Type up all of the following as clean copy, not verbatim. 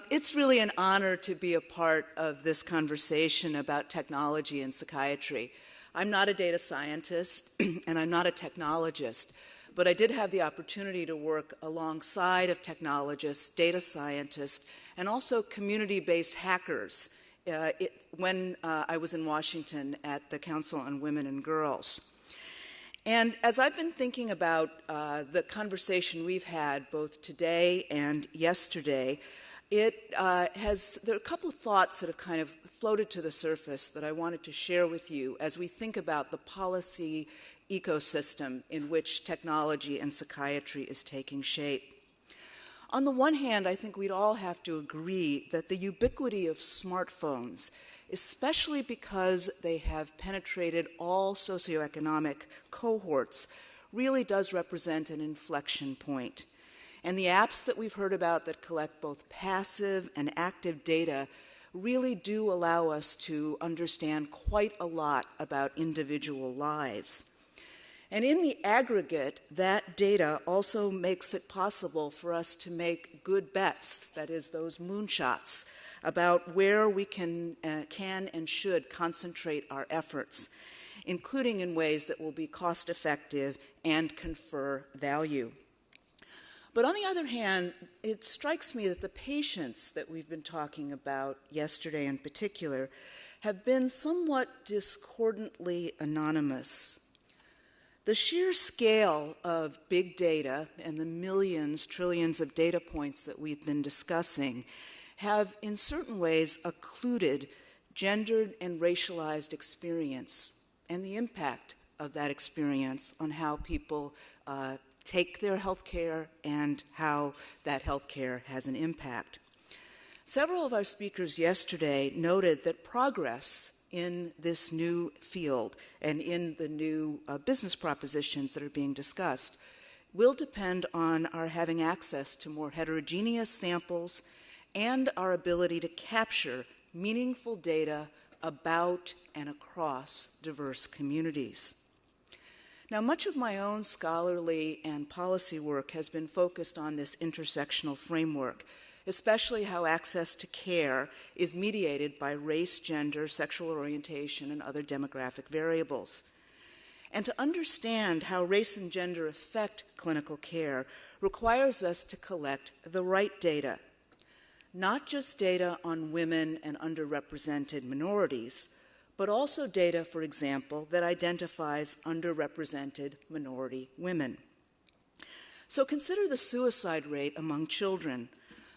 It's really an honor to be a part of this conversation about technology and psychiatry. I'm not a data scientist and I'm not a technologist, but I did have the opportunity to work alongside of technologists, data scientists, and also community-based hackers when I was in Washington at the Council on Women and Girls. And as I've been thinking about the conversation we've had both today and yesterday, there are a couple of thoughts that have kind of floated to the surface that I wanted to share with you as we think about the policy ecosystem in which technology and psychiatry is taking shape. On the one hand, I think we'd all have to agree that the ubiquity of smartphones, especially because they have penetrated all socioeconomic cohorts, really does represent an inflection point. And the apps that we've heard about that collect both passive and active data really do allow us to understand quite a lot about individual lives. And in the aggregate, that data also makes it possible for us to make good bets, that is, those moonshots, about where we can and should concentrate our efforts, including in ways that will be cost-effective and confer value. But on the other hand, it strikes me that the patients that we've been talking about yesterday in particular have been somewhat discordantly anonymous. The sheer scale of big data and the millions, trillions of data points that we've been discussing have in certain ways occluded gendered and racialized experience and the impact of that experience on how people take their health care and how that health care has an impact. Several of our speakers yesterday noted that progress in this new field and in the new business propositions that are being discussed will depend on our having access to more heterogeneous samples and our ability to capture meaningful data about and across diverse communities. Now, much of my own scholarly and policy work has been focused on this intersectional framework, especially how access to care is mediated by race, gender, sexual orientation, and other demographic variables. And to understand how race and gender affect clinical care requires us to collect the right data, not just data on women and underrepresented minorities, but also data, for example, that identifies underrepresented minority women. So consider the suicide rate among children.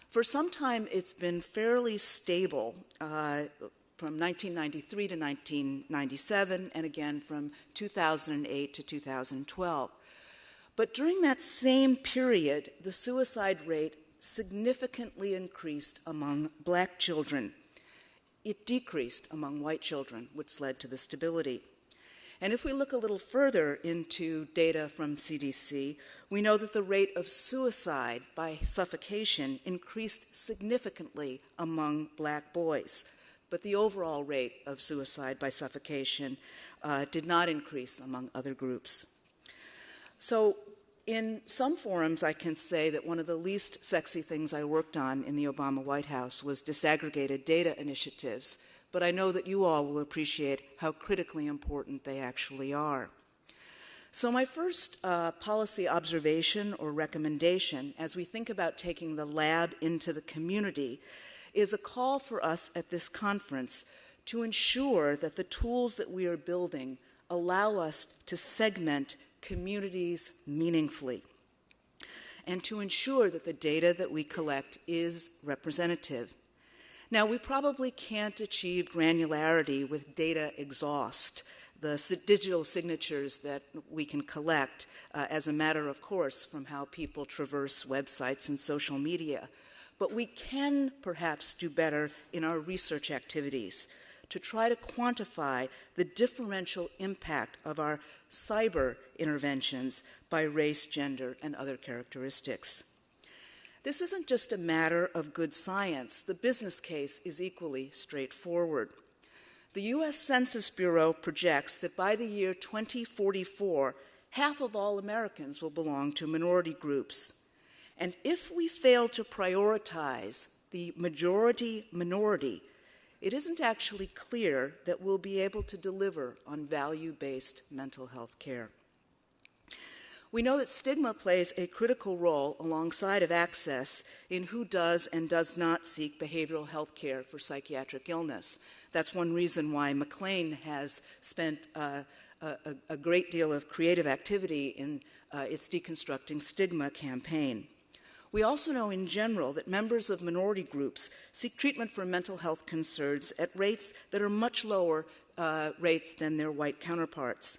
For some time, it's been fairly stable from 1993 to 1997, and again from 2008 to 2012. But during that same period, the suicide rate significantly increased among Black children. It decreased among white children, which led to the stability. And if we look a little further into data from CDC, we know that the rate of suicide by suffocation increased significantly among Black boys, but the overall rate of suicide by suffocation did not increase among other groups. So in some forums, I can say that one of the least sexy things I worked on in the Obama White House was disaggregated data initiatives, but I know that you all will appreciate how critically important they actually are. So my first policy observation or recommendation as we think about taking the lab into the community is a call for us at this conference to ensure that the tools that we are building allow us to segment communities meaningfully, and to ensure that the data that we collect is representative. Now, we probably can't achieve granularity with data exhaust, the digital signatures that we can collect as a matter of course from how people traverse websites and social media. But we can perhaps do better in our research activities to try to quantify the differential impact of our cyber interventions by race, gender, and other characteristics. This isn't just a matter of good science. The business case is equally straightforward. The U.S. Census Bureau projects that by the year 2044, half of all Americans will belong to minority groups. And if we fail to prioritize the majority minority, it isn't actually clear that we'll be able to deliver on value-based mental health care. We know that stigma plays a critical role alongside of access in who does and does not seek behavioral health care for psychiatric illness. That's one reason why McLean has spent a great deal of creative activity in its Deconstructing Stigma campaign. We also know in general that members of minority groups seek treatment for mental health concerns at rates that are much lower rates than their white counterparts.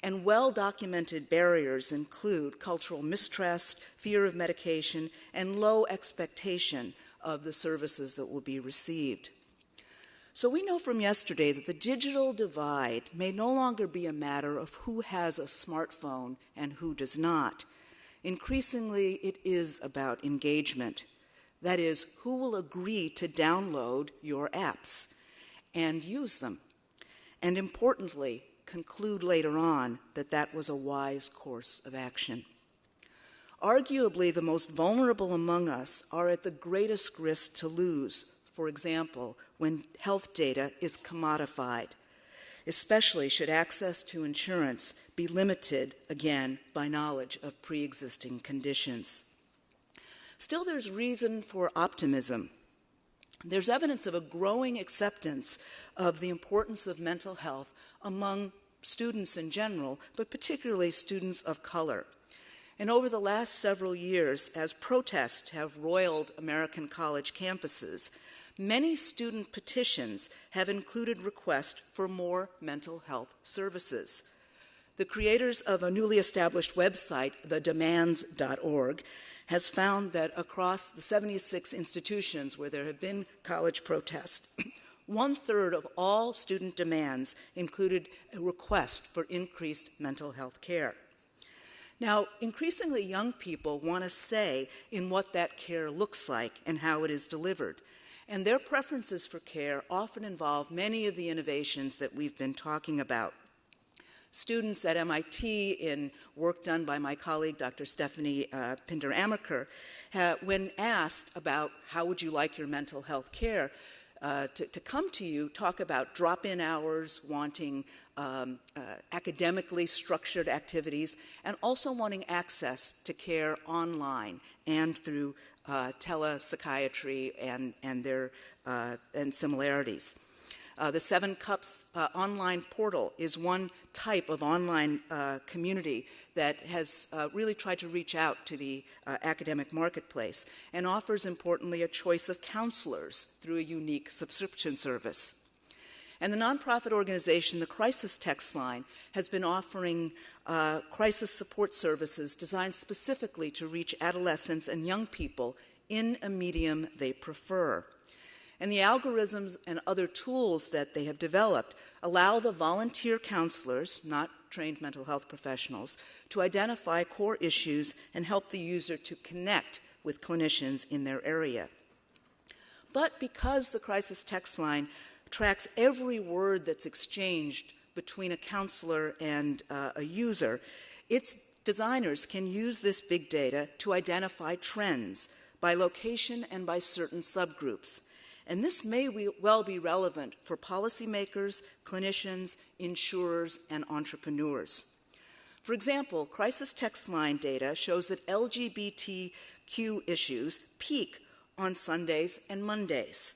And well-documented barriers include cultural mistrust, fear of medication, and low expectation of the services that will be received. So we know from yesterday that the digital divide may no longer be a matter of who has a smartphone and who does not. Increasingly, it is about engagement. That is, who will agree to download your apps and use them. And importantly, conclude later on that that was a wise course of action. Arguably, the most vulnerable among us are at the greatest risk to lose, for example, when health data is commodified, especially should access to insurance be limited, again, by knowledge of pre-existing conditions. Still, there's reason for optimism. There's evidence of a growing acceptance of the importance of mental health among students in general, but particularly students of color. And over the last several years, as protests have roiled American college campuses, many student petitions have included requests for more mental health services. The creators of a newly established website, thedemands.org, has found that across the 76 institutions where there have been college protests, 1/3 of all student demands included a request for increased mental health care. Now, increasingly young people want a say in what that care looks like and how it is delivered. And their preferences for care often involve many of the innovations that we've been talking about. Students at MIT, in work done by my colleague, Dr. Stephanie Pinder-Amaker, when asked about how would you like your mental health care to come to you, talk about drop-in hours, wanting academically structured activities, and also wanting access to care online and through telepsychiatry and similarities. The Seven Cups online portal is one type of online community that has really tried to reach out to the academic marketplace and offers, importantly, a choice of counselors through a unique subscription service. And the nonprofit organization, the Crisis Text Line, has been offering crisis support services designed specifically to reach adolescents and young people in a medium they prefer. And the algorithms and other tools that they have developed allow the volunteer counselors, not trained mental health professionals, to identify core issues and help the user to connect with clinicians in their area. But because the Crisis Text Line tracks every word that's exchanged between a counselor and a user, its designers can use this big data to identify trends by location and by certain subgroups. And this may well be relevant for policymakers, clinicians, insurers, and entrepreneurs. For example, Crisis Text Line data shows that LGBTQ issues peak on Sundays and Mondays,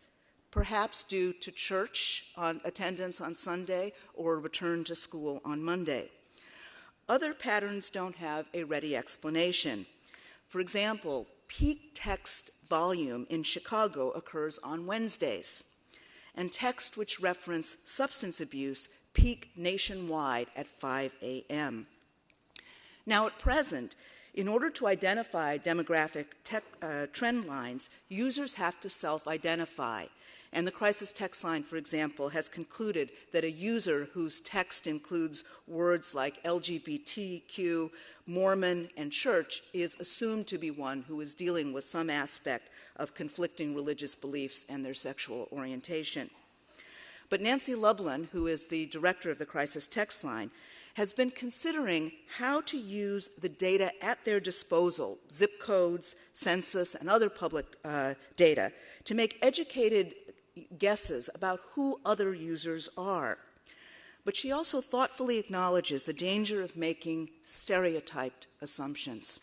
perhaps due to church attendance on Sunday or return to school on Monday. Other patterns don't have a ready explanation. For example, peak text volume in Chicago occurs on Wednesdays, and text which reference substance abuse peak nationwide at 5 a.m. Now, at present, in order to identify demographic trend lines, users have to self-identify. And the Crisis Text Line, for example, has concluded that a user whose text includes words like LGBTQ, Mormon, and church is assumed to be one who is dealing with some aspect of conflicting religious beliefs and their sexual orientation. But Nancy Lublin, who is the director of the Crisis Text Line, has been considering how to use the data at their disposal, zip codes, census, and other public data, to make educated guesses about who other users are. But she also thoughtfully acknowledges the danger of making stereotyped assumptions.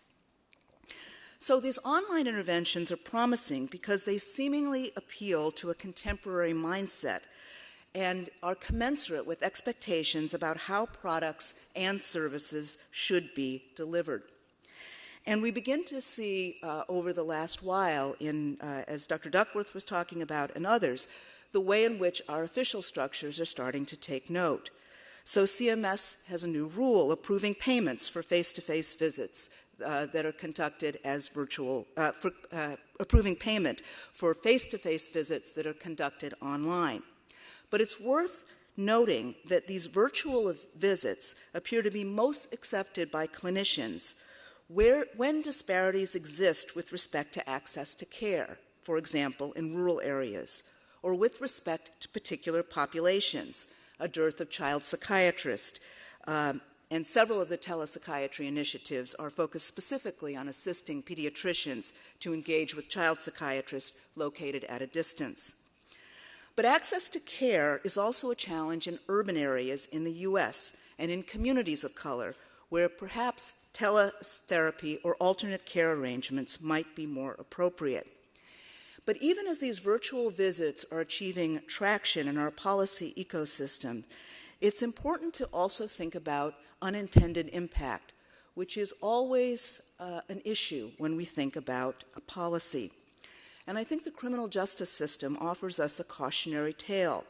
So these online interventions are promising because they seemingly appeal to a contemporary mindset and are commensurate with expectations about how products and services should be delivered. And we begin to see over the last while, as Dr. Duckworth was talking about and others, the way in which our official structures are starting to take note. So CMS has a new rule approving payments for face-to-face visits that are conducted as virtual, approving payment for face-to-face visits that are conducted online. But it's worth noting that these virtual visits appear to be most accepted by clinicians when disparities exist with respect to access to care, for example, in rural areas, or with respect to particular populations, a dearth of child psychiatrists, and several of the telepsychiatry initiatives are focused specifically on assisting pediatricians to engage with child psychiatrists located at a distance. But access to care is also a challenge in urban areas in the U.S. and in communities of color, where perhaps teletherapy or alternate care arrangements might be more appropriate. But even as these virtual visits are achieving traction in our policy ecosystem, it's important to also think about unintended impact, which is always an issue when we think about a policy. And I think the criminal justice system offers us a cautionary tale,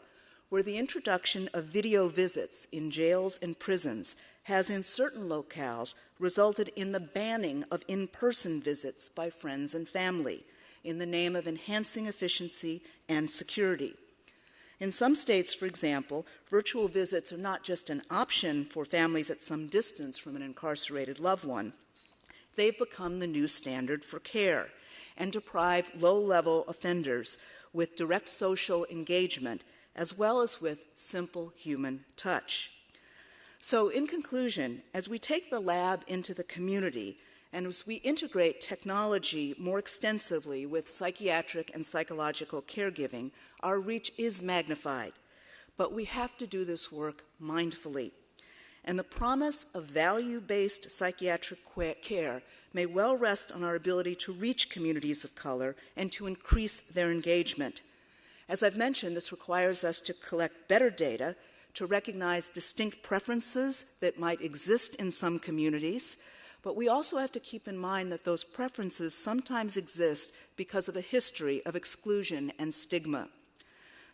where the introduction of video visits in jails and prisons has in certain locales resulted in the banning of in-person visits by friends and family in the name of enhancing efficiency and security. In some states, for example, virtual visits are not just an option for families at some distance from an incarcerated loved one. They've become the new standard for care and deprive low-level offenders with direct social engagement as well as with simple human touch. So in conclusion, as we take the lab into the community and as we integrate technology more extensively with psychiatric and psychological caregiving, our reach is magnified. But we have to do this work mindfully. And the promise of value-based psychiatric care may well rest on our ability to reach communities of color and to increase their engagement. As I've mentioned, this requires us to collect better data, to recognize distinct preferences that might exist in some communities, but we also have to keep in mind that those preferences sometimes exist because of a history of exclusion and stigma.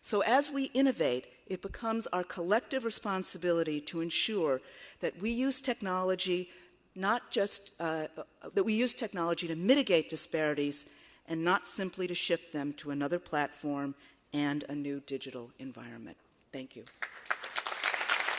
So as we innovate, it becomes our collective responsibility to ensure that we use technology that we use technology to mitigate disparities and not simply to shift them to another platform and a new digital environment. Thank you.